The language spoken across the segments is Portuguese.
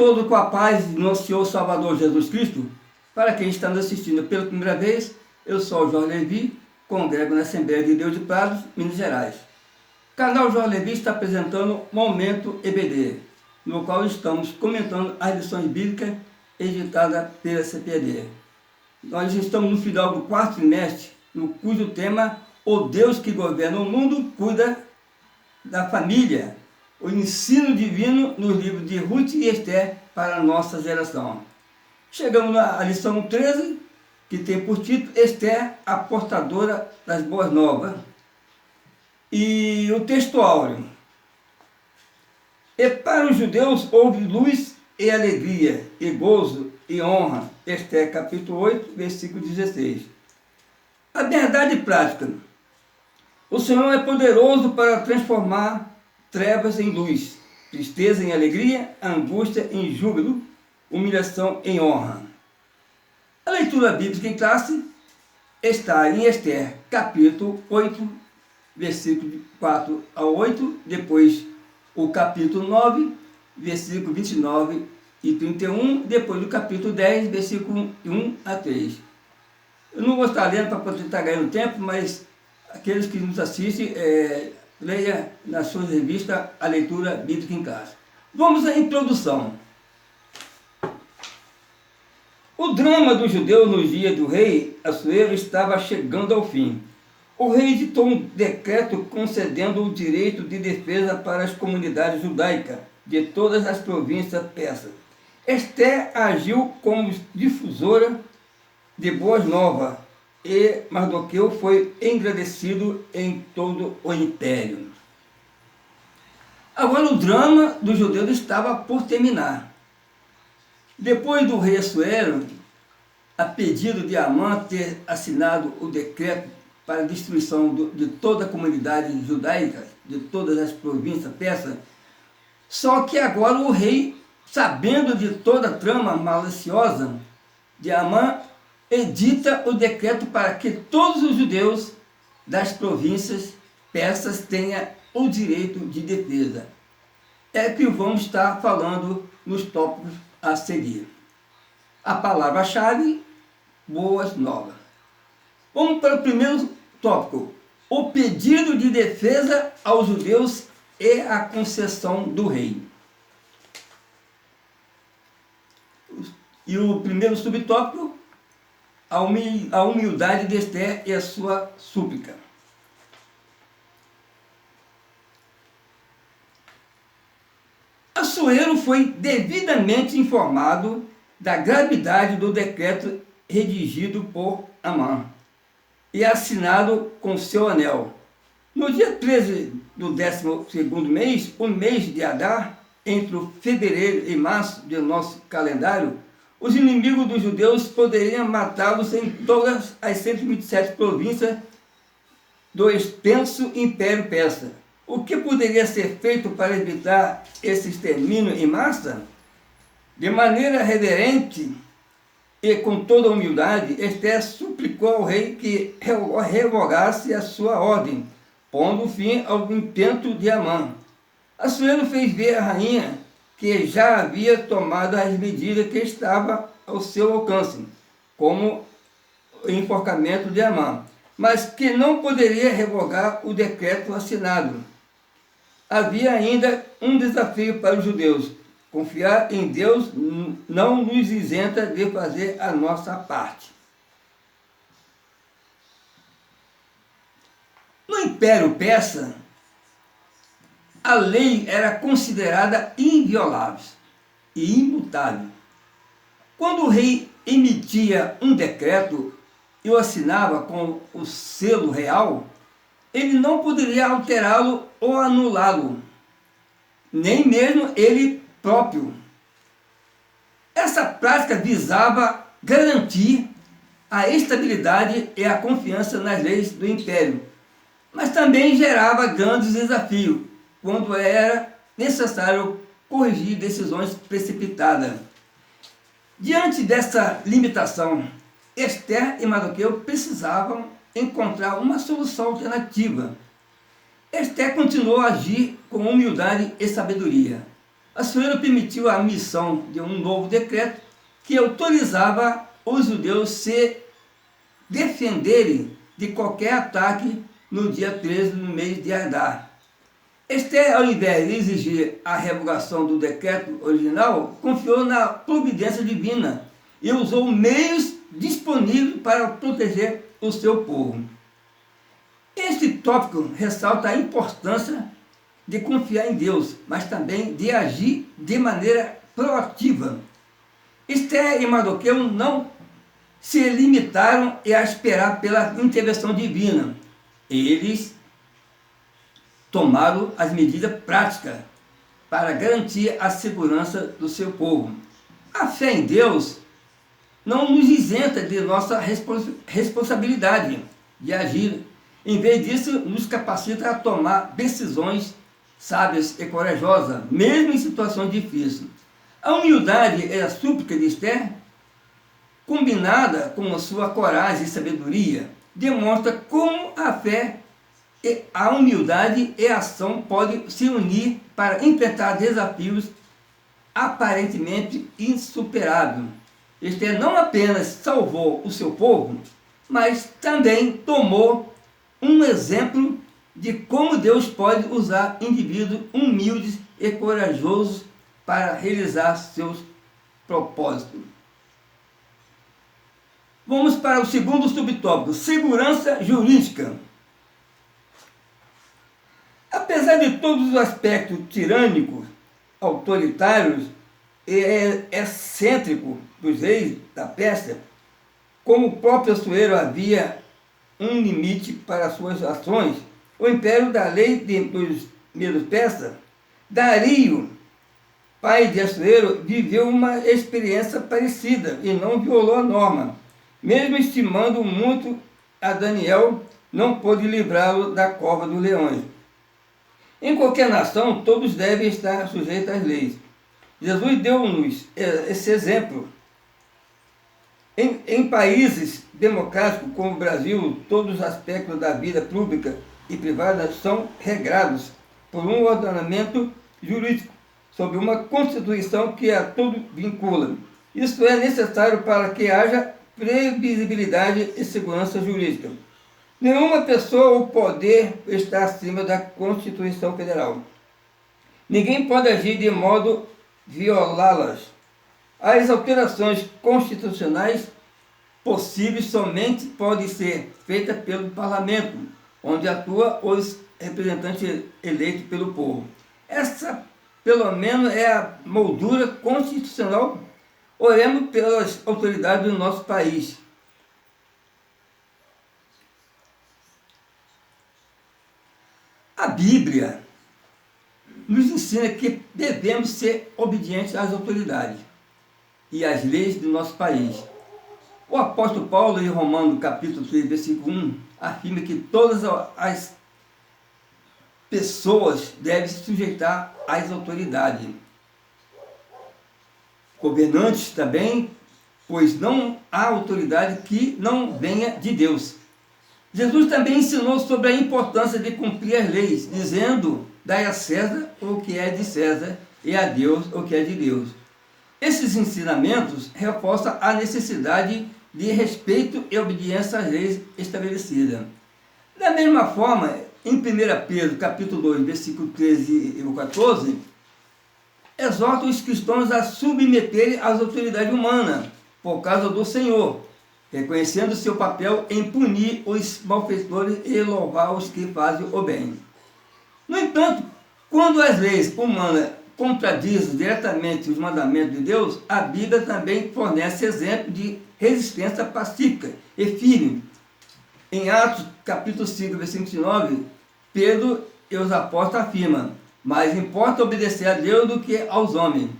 todos com a paz de nosso Senhor Salvador Jesus Cristo. Para quem está nos assistindo pela primeira vez, eu sou o Jorge Levi, congrego na Assembleia de Deus de Prados, Minas Gerais. O canal Jorge Levi está apresentando Momento EBD, no qual estamos comentando as lições bíblicas editadas pela CPD. Nós estamos no final do quarto trimestre, no cujo tema O Deus que governa o mundo cuida da família, o ensino divino nos livros de Ruth e Esther para a nossa geração. Chegamos à lição 13, que tem por título Esther, a portadora das boas novas. E o texto áureo. E para os judeus houve luz e alegria, e gozo e honra. Esther capítulo 8, versículo 16. A verdade prática. O Senhor é poderoso para transformar trevas em luz, tristeza em alegria, angústia em júbilo, humilhação em honra. A leitura bíblica em classe está em Esther, capítulo 8, versículo 4 a 8, depois o capítulo 9, versículo 29 e 31, depois do capítulo 10, versículo 1 a 3. Eu não vou estar lendo para poder estar ganhando tempo, mas aqueles que nos assistem, leia nas suas revistas a leitura bíblica em casa. Vamos à introdução. O drama dos judeus nos dias do rei Assuero estava chegando ao fim. O rei editou um decreto concedendo o direito de defesa para as comunidades judaicas de todas as províncias persas. Esther agiu como difusora de boas novas, e Mardoqueu foi engrandecido em todo o império. Agora o drama dos judeus estava por terminar. Depois do rei Assuero, a pedido de Amã ter assinado o decreto para a destruição de toda a comunidade judaica, de todas as províncias persas, só que agora o rei, sabendo de toda a trama maliciosa de Amã, edita o decreto para que todos os judeus das províncias persas tenham o direito de defesa. É que vamos estar falando nos tópicos a seguir. A palavra-chave, boas novas. Vamos para o primeiro tópico. O pedido de defesa aos judeus e a concessão do rei. E o primeiro subtópico, a humildade de Esther e a sua súplica. Assuero foi devidamente informado da gravidade do decreto redigido por Amã e assinado com seu anel. No dia 13 do 12º mês, o mês de Adar, entre o fevereiro e março do nosso calendário, os inimigos dos judeus poderiam matá-los em todas as 127 províncias do extenso Império Persa. O que poderia ser feito para evitar esse extermínio em massa? De maneira reverente e com toda humildade, Esther suplicou ao rei que revogasse a sua ordem, pondo fim ao intento de Amã. Assuero fez ver à rainha que já havia tomado as medidas que estavam ao seu alcance, como o enforcamento de Amã, mas que não poderia revogar o decreto assinado. Havia ainda um desafio para os judeus: confiar em Deus não nos isenta de fazer a nossa parte. No Império Persa, a lei era considerada inviolável e imutável. Quando o rei emitia um decreto e o assinava com o selo real, ele não poderia alterá-lo ou anulá-lo, nem mesmo ele próprio. Essa prática visava garantir a estabilidade e a confiança nas leis do império, mas também gerava grandes desafios quando era necessário corrigir decisões precipitadas. Diante dessa limitação, Esther e Mardoqueu precisavam encontrar uma solução alternativa. Esther continuou a agir com humildade e sabedoria. Assuero permitiu a emissão de um novo decreto que autorizava os judeus se defenderem de qualquer ataque no dia 13 do mês de Adar. Esther, ao invés de exigir a revogação do decreto original, confiou na providência divina e usou meios disponíveis para proteger o seu povo. Este tópico ressalta a importância de confiar em Deus, mas também de agir de maneira proativa. Esther e Mardoqueu não se limitaram a esperar pela intervenção divina. Eles tomaram as medidas práticas para garantir a segurança do seu povo. A fé em Deus não nos isenta de nossa responsabilidade de agir. Em vez disso, nos capacita a tomar decisões sábias e corajosas, mesmo em situações difíceis. A humildade e a súplica de Esther, combinada com a sua coragem e sabedoria, demonstra como a fé, a humildade e a ação podem se unir para enfrentar desafios aparentemente insuperáveis. Esther não apenas salvou o seu povo, mas também tomou um exemplo de como Deus pode usar indivíduos humildes e corajosos para realizar seus propósitos. Vamos para o segundo subtópico, segurança jurídica. Apesar de todos os aspectos tirânicos, autoritários e excêntricos dos reis da Pérsia, como o próprio Assuero havia um limite para suas ações, o império da lei dos Medo-Persas, Dario, pai de Assuero, viveu uma experiência parecida e não violou a norma. Mesmo estimando muito a Daniel, não pôde livrá-lo da cova dos leões. Em qualquer nação, todos devem estar sujeitos às leis. Jesus deu-nos esse exemplo. Em países democráticos como o Brasil, todos os aspectos da vida pública e privada são regrados por um ordenamento jurídico, sob uma Constituição que a tudo vincula. Isso é necessário para que haja previsibilidade e segurança jurídica. Nenhuma pessoa ou poder está acima da Constituição Federal. Ninguém pode agir de modo violá-las. As alterações constitucionais possíveis somente podem ser feitas pelo Parlamento, onde atua os representantes eleitos pelo povo. Essa, pelo menos, é a moldura constitucional. Oremos pelas autoridades do nosso país. A Bíblia nos ensina que devemos ser obedientes às autoridades e às leis do nosso país. O apóstolo Paulo, em Romanos capítulo 3, versículo 1, afirma que todas as pessoas devem se sujeitar às autoridades. Governantes também, pois não há autoridade que não venha de Deus. Jesus também ensinou sobre a importância de cumprir as leis, dizendo: dai a César o que é de César e a Deus o que é de Deus. Esses ensinamentos reforçam a necessidade de respeito e obediência às leis estabelecidas. Da mesma forma, em 1 Pedro capítulo 2, versículo 13 e 14, exorta os cristãos a submeterem às autoridades humanas, por causa do Senhor, reconhecendo seu papel em punir os malfeitores e louvar os que fazem o bem. No entanto, quando as leis humanas contradizem diretamente os mandamentos de Deus, a Bíblia também fornece exemplo de resistência pacífica e firme. Em Atos capítulo 5, versículo 9, Pedro e os apóstolos afirmam: mais importa obedecer a Deus do que aos homens.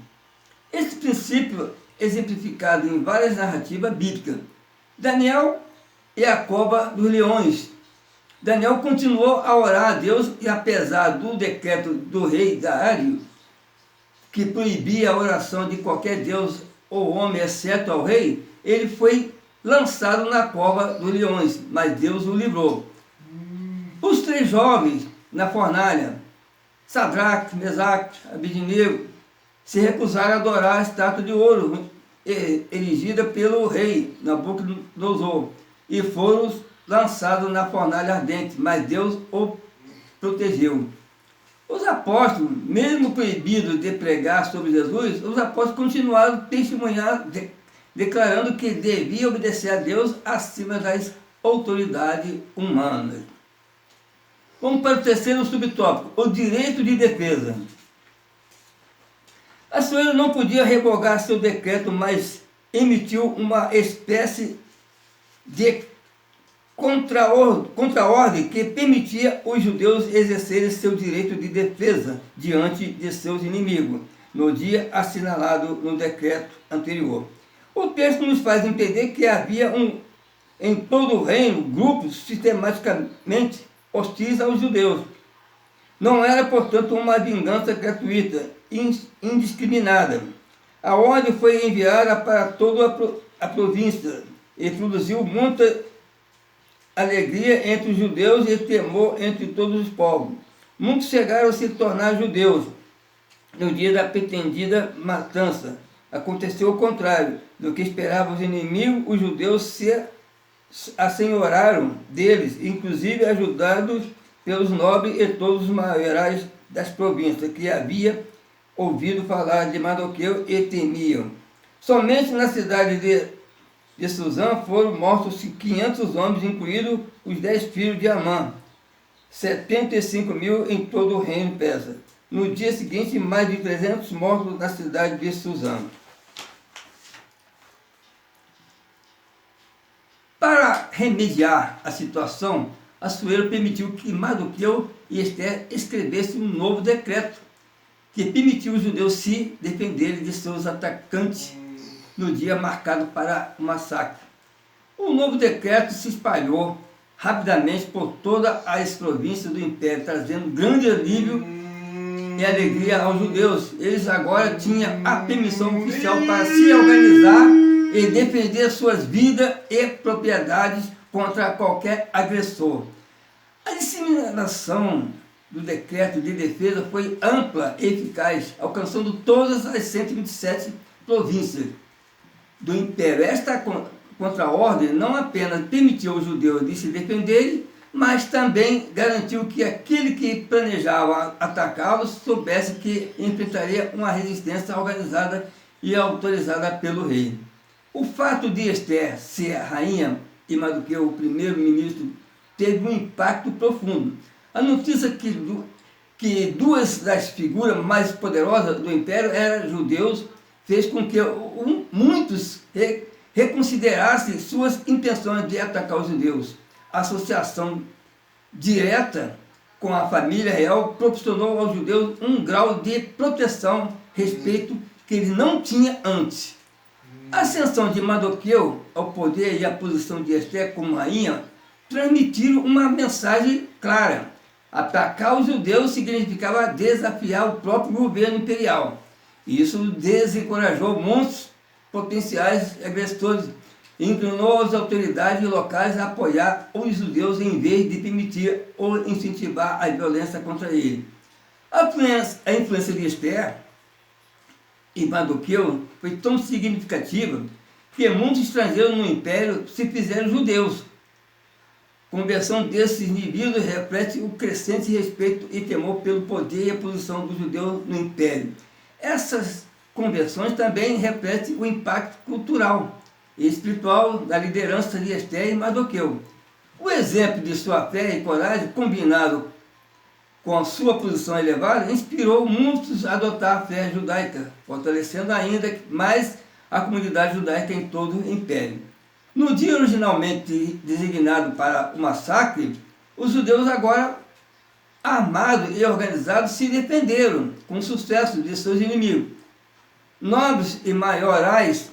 Esse princípio é exemplificado em várias narrativas bíblicas. Daniel e a cova dos leões. Daniel continuou a orar a Deus e, apesar do decreto do rei Dário, que proibia a oração de qualquer deus ou homem exceto ao rei, ele foi lançado na cova dos leões, mas Deus o livrou. Os 3 jovens na fornalha, Sadraque, Mesaque, Abednego, se recusaram a adorar a estátua de ouro erigida pelo rei Nabucodonosor e foram lançados na fornalha ardente, mas Deus o protegeu. Os apóstolos, mesmo proibidos de pregar sobre Jesus, os apóstolos continuaram a testemunhar, declarando que devia obedecer a Deus acima das autoridades humanas. Vamos para o terceiro subtópico, o direito de defesa. A senhora não podia revogar seu decreto, mas emitiu uma espécie de contra-ordem que permitia os judeus exercerem seu direito de defesa diante de seus inimigos, no dia assinalado no decreto anterior. O texto nos faz entender que havia em todo o reino grupos sistematicamente hostis aos judeus. Não era, portanto, uma vingança gratuita, indiscriminada. A ordem foi enviada para toda a província e produziu muita alegria entre os judeus e temor entre todos os povos. Muitos chegaram a se tornar judeus no dia da pretendida matança. Aconteceu o contrário do que esperavam os inimigos, os judeus se assenhoraram deles, inclusive ajudados pelos nobres e todos os maiorais das províncias, que havia ouvido falar de Mardoqueu e temiam. Somente na cidade de Suzã foram mortos 500 homens, incluídos os 10 filhos de Amã, 75.000 em todo o reino persa. No dia seguinte, mais de 300 mortos na cidade de Suzã. Para remediar a situação, Assuero permitiu que Mardoqueu e Esther escrevessem um novo decreto, que permitiu os judeus se defenderem de seus atacantes no dia marcado para o massacre. O novo decreto se espalhou rapidamente por todas as províncias do império, trazendo grande alívio e alegria aos judeus. Eles agora tinham a permissão oficial para se organizar e defender suas vidas e propriedades contra qualquer agressor. A disseminação do decreto de defesa foi ampla e eficaz, alcançando todas as 127 províncias do império. Esta contra-ordem não apenas permitiu aos judeus de se defenderem, mas também garantiu que aquele que planejava atacá-los soubesse que enfrentaria uma resistência organizada e autorizada pelo rei. O fato de Esther ser a rainha e Mardoqueu o primeiro-ministro teve um impacto profundo. A notícia que duas das figuras mais poderosas do império eram judeus fez com que muitos reconsiderassem suas intenções de atacar os judeus. A associação direta com a família real proporcionou aos judeus um grau de proteção, respeito que eles não tinham antes. A ascensão de Mardoqueu ao poder e a posição de Esther como rainha transmitiram uma mensagem clara. Atacar os judeus significava desafiar o próprio governo imperial. Isso desencorajou muitos potenciais agressores e inclinou as autoridades locais a apoiar os judeus em vez de permitir ou incentivar a violência contra eles. A influência de Esther e Mardoqueu foi tão significativa que muitos estrangeiros no império se fizeram judeus. A conversão desses indivíduos reflete o crescente respeito e temor pelo poder e a posição dos judeus no império. Essas conversões também refletem o impacto cultural e espiritual da liderança de Esther e Mardoqueu. O exemplo de sua fé e coragem, combinado com a sua posição elevada, inspirou muitos a adotar a fé judaica, fortalecendo ainda mais a comunidade judaica em todo o império. No dia originalmente designado para o massacre, os judeus agora armados e organizados se defenderam com sucesso de seus inimigos. Nobres e maiorais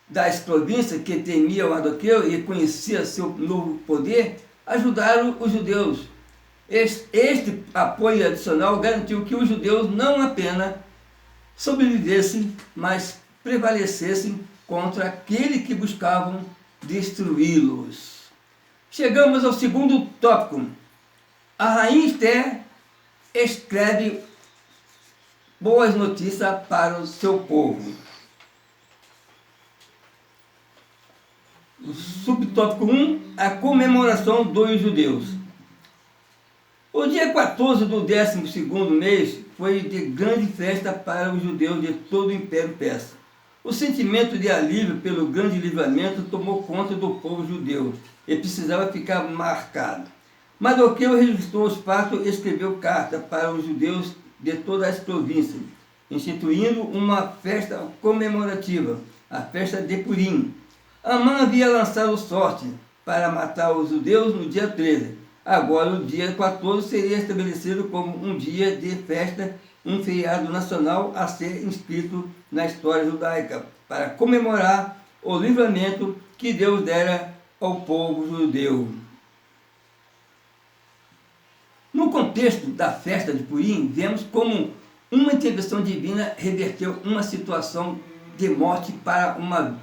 das províncias que temiam Mardoqueu e conheciam seu novo poder ajudaram os judeus. Este apoio adicional garantiu que os judeus não apenas sobrevivessem, mas prevalecessem contra aqueles que buscavam destruí-los. Chegamos ao segundo tópico. A rainha Esther escreve boas notícias para o seu povo. O subtópico 1, a comemoração dos judeus. O dia 14 do 12º mês foi de grande festa para os judeus de todo o Império Persa. O sentimento de alívio pelo grande livramento tomou conta do povo judeu e precisava ficar marcado. Mardoqueu registrou os fatos e escreveu carta para os judeus de todas as províncias, instituindo uma festa comemorativa, a festa de Purim. Amã havia lançado sorte para matar os judeus no dia 13. Agora o dia 14 seria estabelecido como um dia de festa, um feriado nacional a ser inscrito na história judaica, para comemorar o livramento que Deus dera ao povo judeu. No contexto da festa de Purim, vemos como uma intervenção divina reverteu uma situação de morte para uma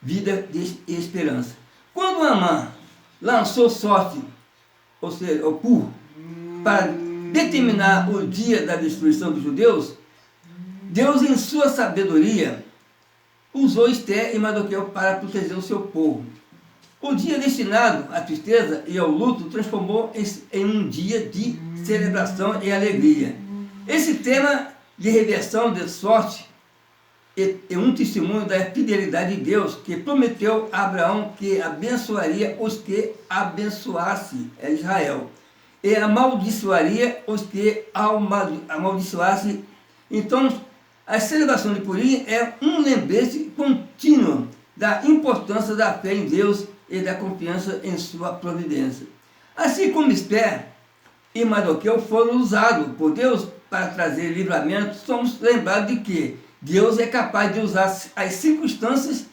vida de esperança. Quando Amã lançou sorte, ou seja, o Pur, para determinar o dia da destruição dos judeus, Deus, em sua sabedoria, usou Ester e Mardoqueu para proteger o seu povo. O dia destinado à tristeza e ao luto transformou em um dia de celebração e alegria. Esse tema de reversão de sorte é um testemunho da fidelidade de Deus, que prometeu a Abraão que abençoaria os que abençoasse Israel e amaldiçoaria os que amaldiçoasse. Então, a celebração de Purim é um lembrete contínuo da importância da fé em Deus e da confiança em sua providência. Assim como Ester e Mardoqueu foram usados por Deus para trazer livramento, somos lembrados de que Deus é capaz de usar as circunstâncias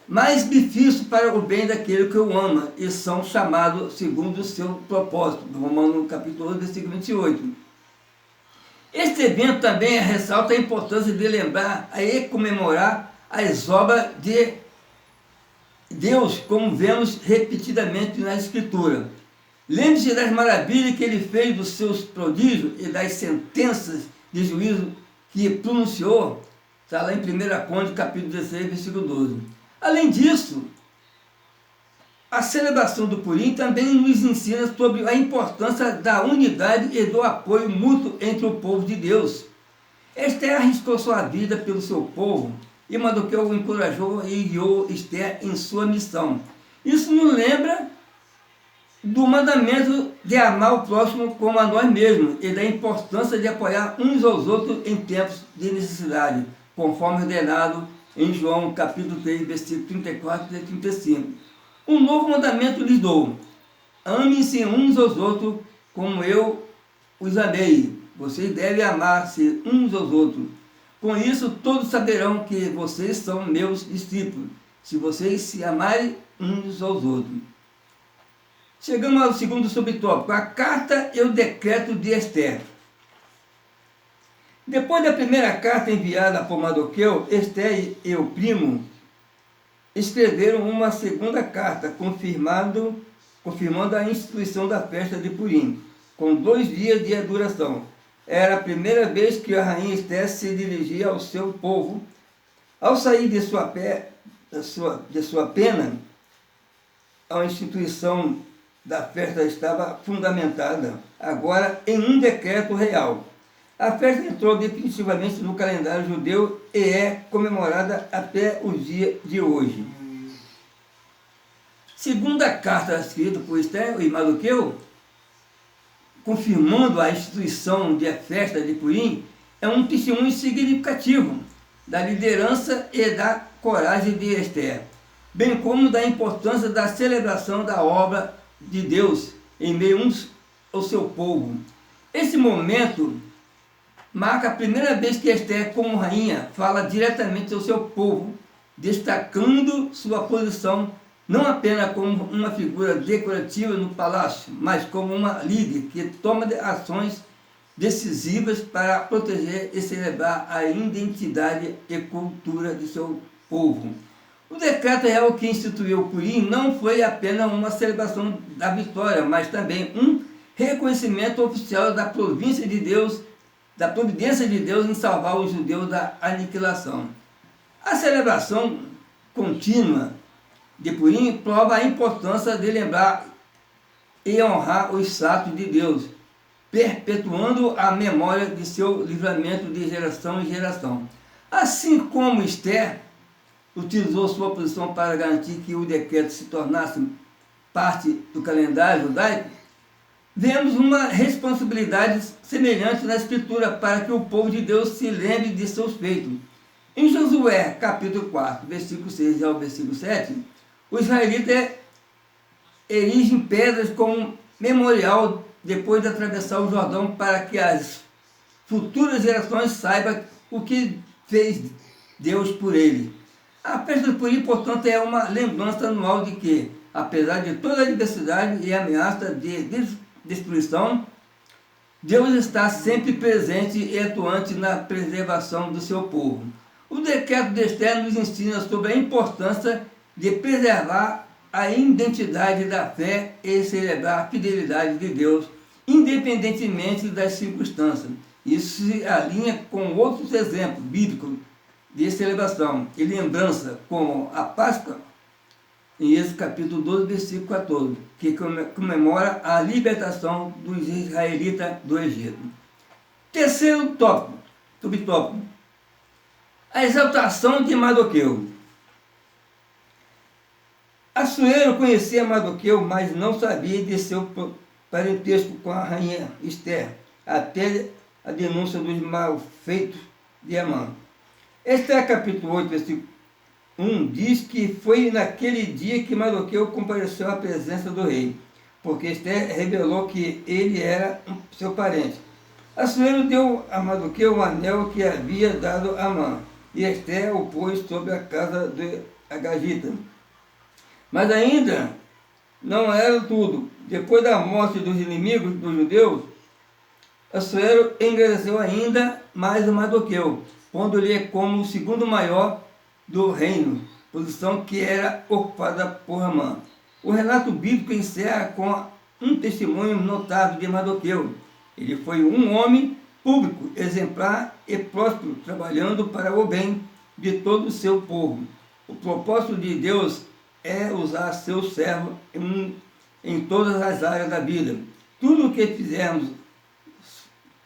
mais difíceis para o bem daquele que o ama e são chamados segundo o seu propósito. Romanos capítulo 8, versículo 28. Este evento também ressalta a importância de lembrar e comemorar as obras de Deus, como vemos repetidamente na Escritura. Lembre-se das maravilhas que ele fez, dos seus prodígios e das sentenças de juízo que pronunciou. Está lá em 1 Crônicas, capítulo 16, versículo 12. Além disso, a celebração do Purim também nos ensina sobre a importância da unidade e do apoio mútuo entre o povo de Deus. Ester arriscou sua vida pelo seu povo e Mardoqueu o encorajou e guiou Ester em sua missão. Isso nos lembra do mandamento de amar o próximo como a nós mesmos e da importância de apoiar uns aos outros em tempos de necessidade, conforme ordenado em João capítulo 3, versículo 34 e 35. Um novo mandamento lhes dou: amem-se uns aos outros como eu os amei. Vocês devem amar-se uns aos outros. Com isso todos saberão que vocês são meus discípulos, se vocês se amarem uns aos outros. Chegamos ao segundo subtópico, a carta e o decreto de Ester. Depois da primeira carta enviada por Mardoqueu, Ester e o primo escreveram uma segunda carta, confirmando a instituição da festa de Purim, com 2 dias de duração. Era a primeira vez que a rainha Ester se dirigia ao seu povo. Ao sair de sua pena, a instituição da festa estava fundamentada, agora em um decreto real. A festa entrou definitivamente no calendário judeu e é comemorada até o dia de hoje. Segundo a carta escrita por Ester e Mardoqueu, confirmando a instituição da festa de Purim, é um testemunho significativo da liderança e da coragem de Ester, bem como da importância da celebração da obra de Deus em meio ao seu povo. Esse momento marca a primeira vez que Ester, como rainha, fala diretamente ao seu povo, destacando sua posição não apenas como uma figura decorativa no palácio, mas como uma líder que toma ações decisivas para proteger e celebrar a identidade e cultura de seu povo. O decreto real que instituiu o Purim não foi apenas uma celebração da vitória, mas também um reconhecimento oficial da província de Deus da providência de Deus em salvar os judeus da aniquilação. A celebração contínua de Purim prova a importância de lembrar e honrar os atos de Deus, perpetuando a memória de seu livramento de geração em geração. Assim como Esther utilizou sua posição para garantir que o decreto se tornasse parte do calendário judaico, vemos uma responsabilidade semelhante na Escritura para que o povo de Deus se lembre de seus feitos. Em Josué, capítulo 4, versículo 6 ao versículo 7, os israelitas erigem pedras como memorial depois de atravessar o Jordão para que as futuras gerações saibam o que fez Deus por ele. A festa do Purim, portanto, é uma lembrança anual de que, apesar de toda a adversidade e ameaça de destruição, Deus está sempre presente e atuante na preservação do seu povo. O decreto de Esther nos ensina sobre a importância de preservar a identidade da fé e celebrar a fidelidade de Deus, independentemente das circunstâncias. Isso se alinha com outros exemplos bíblicos de celebração e lembrança, como a Páscoa, em Êxodo capítulo 12, versículo 14, que comemora a libertação dos israelitas do Egito. Terceiro tópico, subtópico, a exaltação de Mardoqueu. Assuero conhecia Mardoqueu, mas não sabia de seu parentesco com a rainha Esther, até a denúncia dos malfeitos de Amã. Esther capítulo 8, versículo 1 diz que foi naquele dia que Mardoqueu compareceu à presença do rei, porque Esther revelou que ele era seu parente. Assuero deu a Mardoqueu o anel que havia dado a Amã, e Esther o pôs sobre a casa de Agagita. Mas ainda não era tudo. Depois da morte dos inimigos dos judeus, Assuero engrandeceu ainda mais o Mardoqueu, pondo-lhe como o segundo maior do reino, posição que era ocupada por Amã. O relato bíblico encerra com um testemunho notável de Mardoqueu. Ele foi um homem público, exemplar e próspero, trabalhando para o bem de todo o seu povo. O propósito de Deus é usar seu servo em todas as áreas da vida. Tudo o que fizermos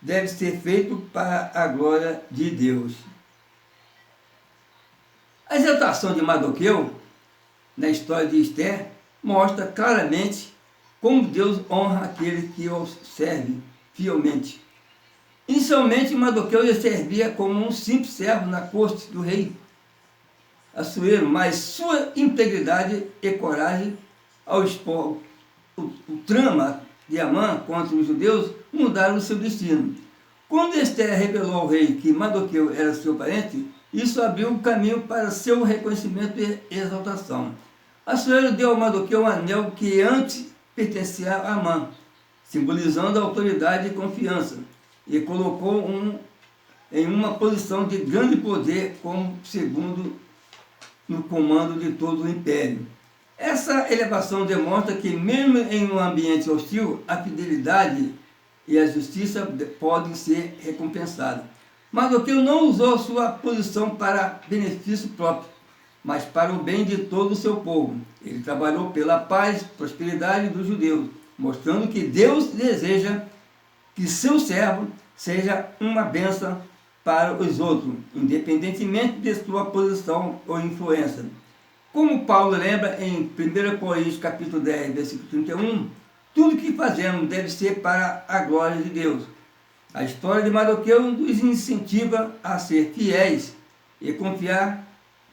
deve ser feito para a glória de Deus. A exaltação de Mardoqueu, na história de Esther, mostra claramente como Deus honra aquele que o serve fielmente. Inicialmente, Mardoqueu servia como um simples servo na corte do rei Assuero, mas sua integridade e coragem ao expor o trama de Amã contra os judeus mudaram o seu destino. Quando Esther revelou ao rei que Mardoqueu era seu parente, isso abriu o caminho para seu reconhecimento e exaltação. Assuero deu a Mardoqueu um anel que antes pertencia a Amã, simbolizando a autoridade e confiança, e colocou em uma posição de grande poder como segundo no comando de todo o império. Essa elevação demonstra que, mesmo em um ambiente hostil, a fidelidade e a justiça podem ser recompensadas. Mardoqueu não usou sua posição para benefício próprio, mas para o bem de todo o seu povo. Ele trabalhou pela paz e prosperidade dos judeus, mostrando que Deus deseja que seu servo seja uma bênção para os outros, independentemente de sua posição ou influência. Como Paulo lembra em 1 Coríntios capítulo 10, versículo 31, tudo que fazemos deve ser para a glória de Deus. A história de Mardoqueu nos incentiva a ser fiéis e confiar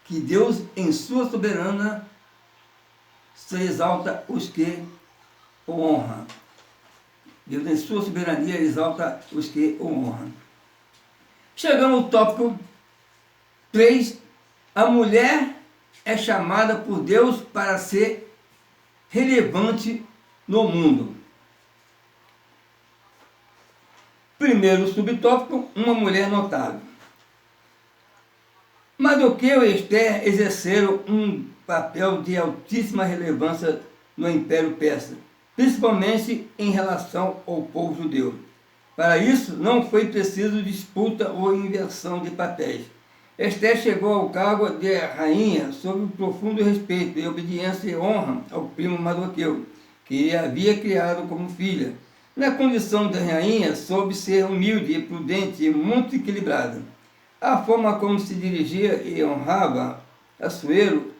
que Deus, em sua soberana, se exalta os que o honram. Deus, em sua soberania, exalta os que o honram. Chegamos ao tópico 3. A mulher é chamada por Deus para ser relevante no mundo. Primeiro subtópico, uma mulher notável. Mardoqueu e Esther exerceram um papel de altíssima relevância no Império Persa, principalmente em relação ao povo judeu. Para isso, não foi preciso disputa ou inversão de papéis. Esther chegou ao cargo de rainha sob profundo respeito e obediência e honra ao primo Mardoqueu, que a havia criado como filha. Na condição de rainha, soube ser humilde e prudente e muito equilibrada. A forma como se dirigia e honrava Assuero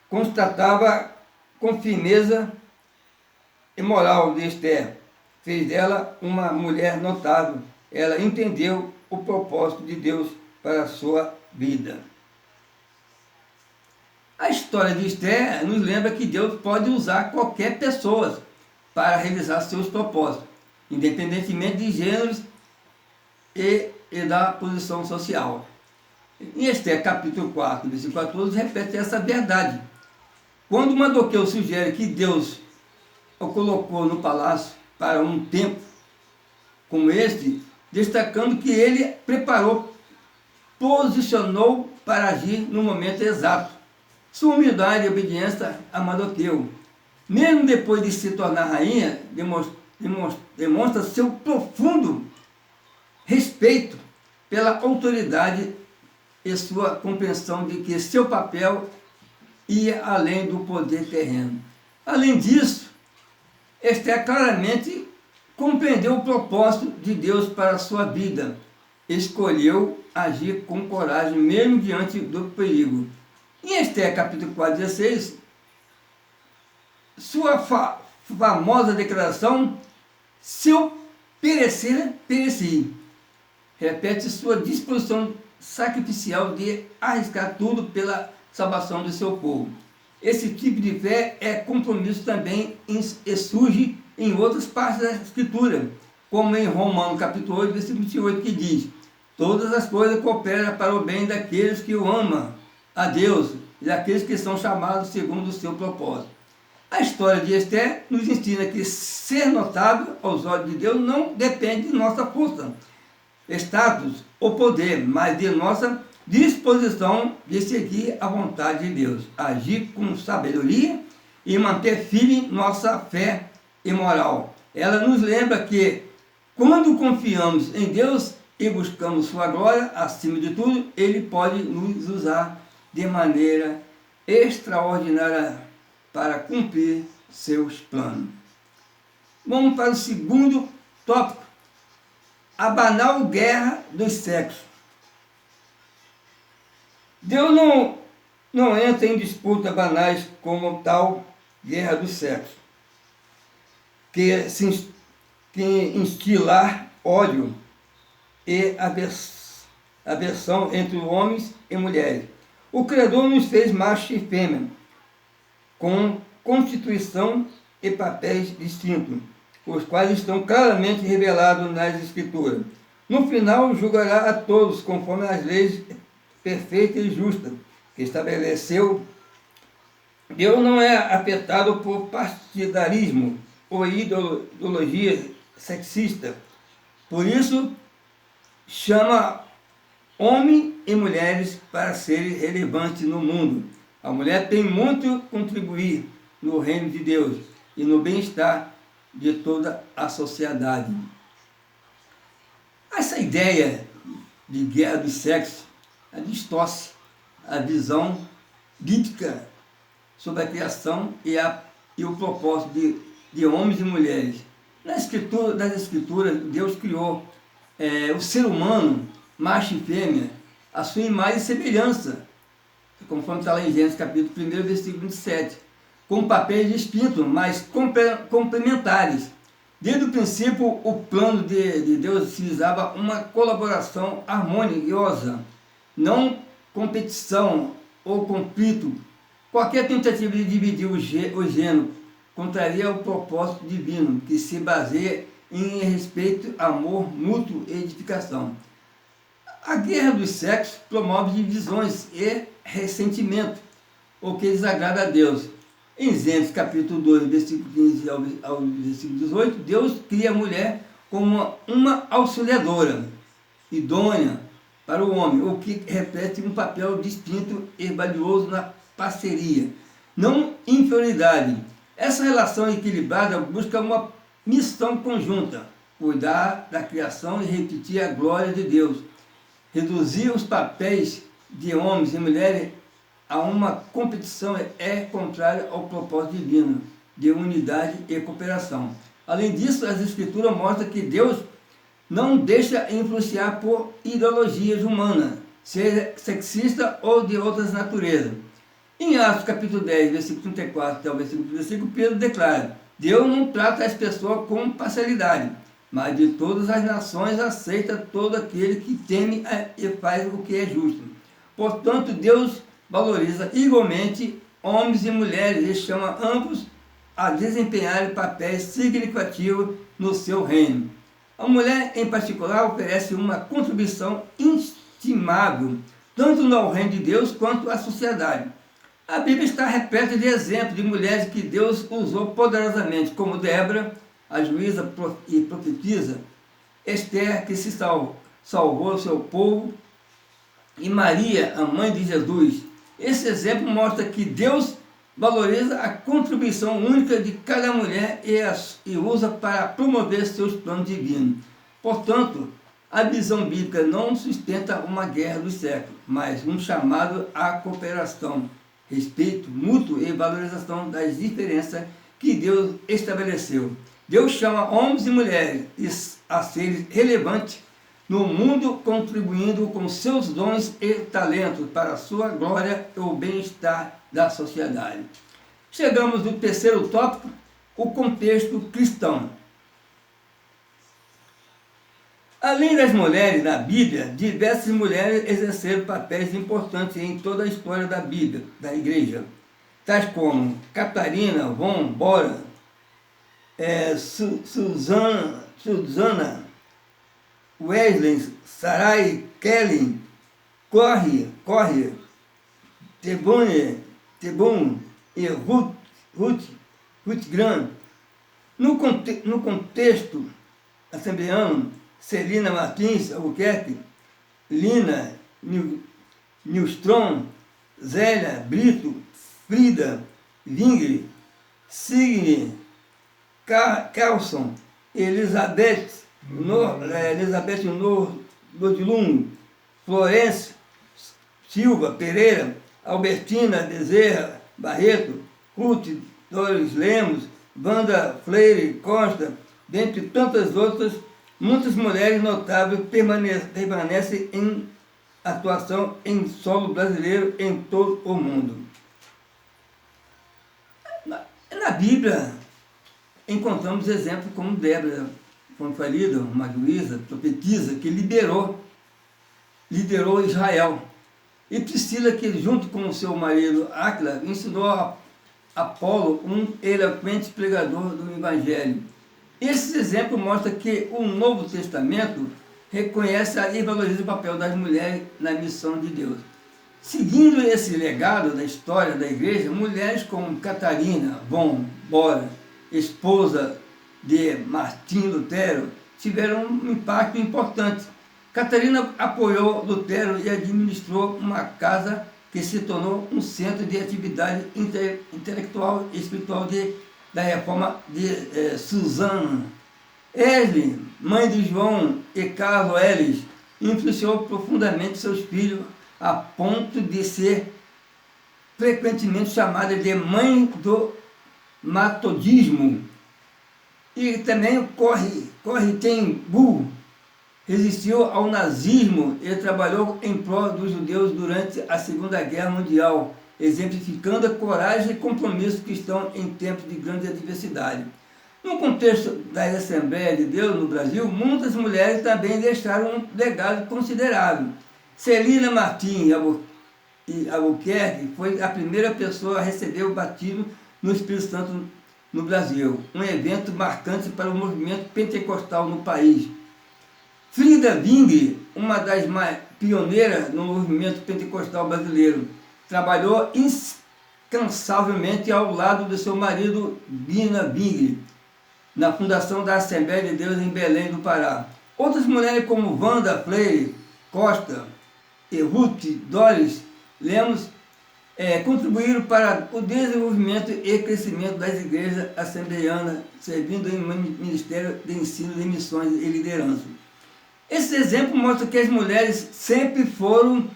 constatava com firmeza e moral de Esther. Fez dela uma mulher notável. Ela entendeu o propósito de Deus para a sua vida. A história de Esther nos lembra que Deus pode usar qualquer pessoa para realizar seus propósitos, independentemente de gêneros e da posição social. Em Esther capítulo 4, versículo 14, repete essa verdade. Quando Mardoqueu sugere que Deus o colocou no palácio para um tempo como este, destacando que ele preparou, posicionou para agir no momento exato. Sua humildade e obediência a Mardoqueu, mesmo depois de se tornar rainha, demonstra seu profundo respeito pela autoridade e sua compreensão de que seu papel ia além do poder terreno. Além disso, Esther claramente compreendeu o propósito de Deus para a sua vida. Escolheu agir com coragem, mesmo diante do perigo. Em Esther capítulo 4, 16, sua famosa declaração, se eu perecer, pereci. Repete sua disposição sacrificial de arriscar tudo pela salvação do seu povo. Esse tipo de fé é compromisso também e surge em outras partes da Escritura, como em Romanos capítulo 8, versículo 28, que diz: todas as coisas cooperam para o bem daqueles que o amam a Deus e daqueles que são chamados segundo o seu propósito. A história de Esther nos ensina que ser notável aos olhos de Deus não depende de nossa força, status ou poder, mas de nossa disposição de seguir a vontade de Deus, agir com sabedoria e manter firme nossa fé e moral. Ela nos lembra que, quando confiamos em Deus e buscamos sua glória, acima de tudo, Ele pode nos usar de maneira extraordinária para cumprir seus planos. Vamos para o segundo tópico: a banal guerra dos sexos. Deus não entra em disputas banais como tal guerra do sexo, que instilar ódio e aversão entre homens e mulheres. O Criador nos fez macho e fêmea, com constituição e papéis distintos, os quais estão claramente revelados nas Escrituras. No final, julgará a todos conforme as leis perfeitas e justas que estabeleceu. Deus não é afetado por partidarismo ou ideologia sexista. Por isso, chama homens e mulheres para serem relevantes no mundo. A mulher tem muito a contribuir no reino de Deus e no bem-estar de toda a sociedade. Essa ideia de guerra dos sexos distorce a visão bíblica sobre a criação e o propósito de homens e mulheres. Das Escrituras, Deus criou o ser humano, macho e fêmea, a sua imagem e semelhança, conforme está lá em Gênesis capítulo 1, versículo 27, com papéis distintos, mas complementares. Desde o princípio, o plano de Deus visava uma colaboração harmoniosa, não competição ou conflito. Qualquer tentativa de dividir o gênero contraria o propósito divino, que se baseia em respeito, amor mútuo e edificação. A guerra dos sexos promove divisões e ressentimento, o que desagrada a Deus. Em Gênesis capítulo 2, versículo 15 ao versículo 18, Deus cria a mulher como uma auxiliadora, idônea para o homem, o que reflete um papel distinto e valioso na parceria, não inferioridade. Essa relação equilibrada busca uma missão conjunta, cuidar da criação e repetir a glória de Deus. Reduzir os papéis de homens e mulheres a uma competição é contrário ao propósito divino de unidade e cooperação. Além disso, as Escrituras mostram que Deus não deixa influenciar por ideologias humanas, seja sexista ou de outras naturezas. Em Atos capítulo 10, versículo 34 até o versículo 35, Pedro declara: Deus não trata as pessoas com parcialidade, mas de todas as nações aceita todo aquele que teme e faz o que é justo. Portanto, Deus valoriza igualmente homens e mulheres e chama ambos a desempenharem papéis significativos no seu reino. A mulher, em particular, oferece uma contribuição inestimável, tanto no reino de Deus quanto à sociedade. A Bíblia está repleta de exemplos de mulheres que Deus usou poderosamente, como Débora, a juíza e profetisa, Esther, que se salvou seu povo, e Maria, a mãe de Jesus. Esse exemplo mostra que Deus valoriza a contribuição única de cada mulher e usa para promover seus planos divinos. Portanto, a visão bíblica não sustenta uma guerra dos séculos, mas um chamado à cooperação, respeito mútuo e valorização das diferenças que Deus estabeleceu. Deus chama homens e mulheres a seres relevantes no mundo, contribuindo com seus dons e talentos para a sua glória e o bem-estar da sociedade. Chegamos no terceiro tópico, o contexto cristão. Além das mulheres na Bíblia, diversas mulheres exerceram papéis importantes em toda a história da Bíblia, da igreja, tais como Catarina von Bora, Susana, Wesley, Sarai, Kelly, Corre, Tebon e Ruth Grant. No contexto assembleano, Celina Martins Albuquerque, Lina Nilstrom, Zélia Brito, Frida Vingre, Signe Carlson, Elizabeth Nordilum, Florence Silva Pereira, Albertina Bezerra Barreto, Ruth Doris Lemos, Wanda Freire Costa, dentre tantas outras. Muitas mulheres notáveis permanecem em atuação em solo brasileiro em todo o mundo. Na Bíblia, encontramos exemplos como Débora, como foi lida, uma juíza, profetisa, que liderou Israel. E Priscila, que junto com o seu marido Áquila, ensinou a Apolo, um eloquente pregador do Evangelho. Esse exemplo mostra que o Novo Testamento reconhece e valoriza o papel das mulheres na missão de Deus. Seguindo esse legado da história da igreja, mulheres como Catarina von Bora, esposa de Martim Lutero, tiveram um impacto importante. Catarina apoiou Lutero e administrou uma casa que se tornou um centro de atividade intelectual e espiritual da reforma de Susana. Ele, mãe de João e Carlos Ellis, influenciou profundamente seus filhos a ponto de ser frequentemente chamada de mãe do metodismo. E também o Corrie ten Boom resistiu ao nazismo e trabalhou em prol dos judeus durante a Segunda Guerra Mundial, exemplificando a coragem e compromisso cristão em tempos de grande adversidade. No contexto da Assembleia de Deus no Brasil, muitas mulheres também deixaram um legado considerável. Celina Martins Albuquerque foi a primeira pessoa a receber o batismo no Espírito Santo no Brasil, um evento marcante para o movimento pentecostal no país. Frida Vingre, uma das pioneiras no movimento pentecostal brasileiro, trabalhou incansavelmente ao lado do seu marido Bina Vingre, na fundação da Assembleia de Deus em Belém do Pará. Outras mulheres como Wanda Freire Costa e Ruth Doris Lemos contribuíram para o desenvolvimento e crescimento das igrejas assembleianas, servindo em ministério de ensino de missões e liderança. Esse exemplo mostra que as mulheres sempre foram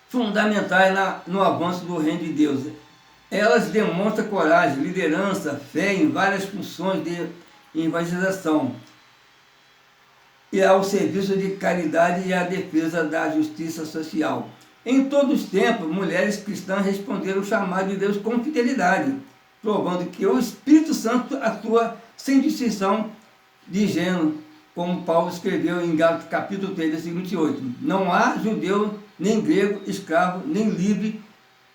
fundamentais no avanço do reino de Deus. Elas demonstram coragem, liderança, fé em várias funções de evangelização e ao serviço de caridade e à defesa da justiça social. Em todos os tempos, mulheres cristãs responderam o chamado de Deus com fidelidade, provando que o Espírito Santo atua sem distinção de gênero, como Paulo escreveu em Gálatas capítulo 3, versículo 28. Não há judeu, nem grego, escravo, nem livre,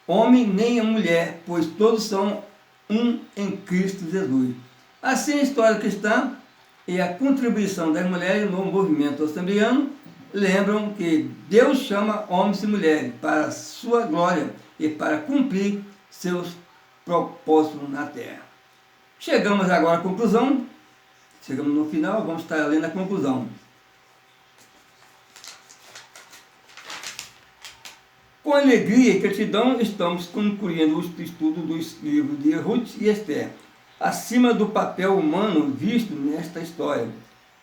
homem nem mulher, pois todos são um em Cristo Jesus. Assim, a história cristã e a contribuição das mulheres no movimento assembleano lembram que Deus chama homens e mulheres para a sua glória e para cumprir seus propósitos na terra. Chegamos agora à conclusão. Chegamos no final, vamos estar lendo a conclusão. Com alegria e gratidão, estamos concluindo o estudo dos livros de Ruth e Esther, acima do papel humano visto nesta história.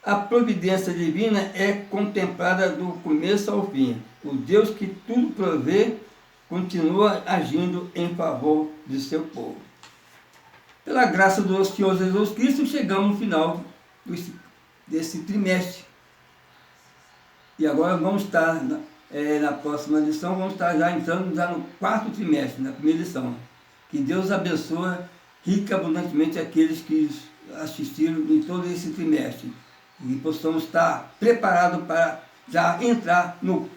A providência divina é contemplada do começo ao fim. O Deus que tudo provê continua agindo em favor de seu povo. Pela graça do Senhor Jesus Cristo, chegamos no final desse trimestre. E agora vamos estar, na próxima lição, vamos estar já entrando no quarto trimestre, na primeira lição. Que Deus abençoe rica abundantemente aqueles que assistiram em todo esse trimestre. E possamos estar preparados para já entrar no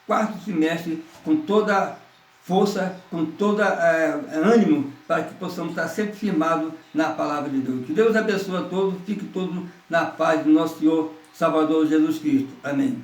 quarto trimestre com toda força, com todo ânimo, para que possamos estar sempre firmados na palavra de Deus. Que Deus abençoe a todos, fique todos na paz do nosso Senhor Salvador Jesus Cristo. Amém.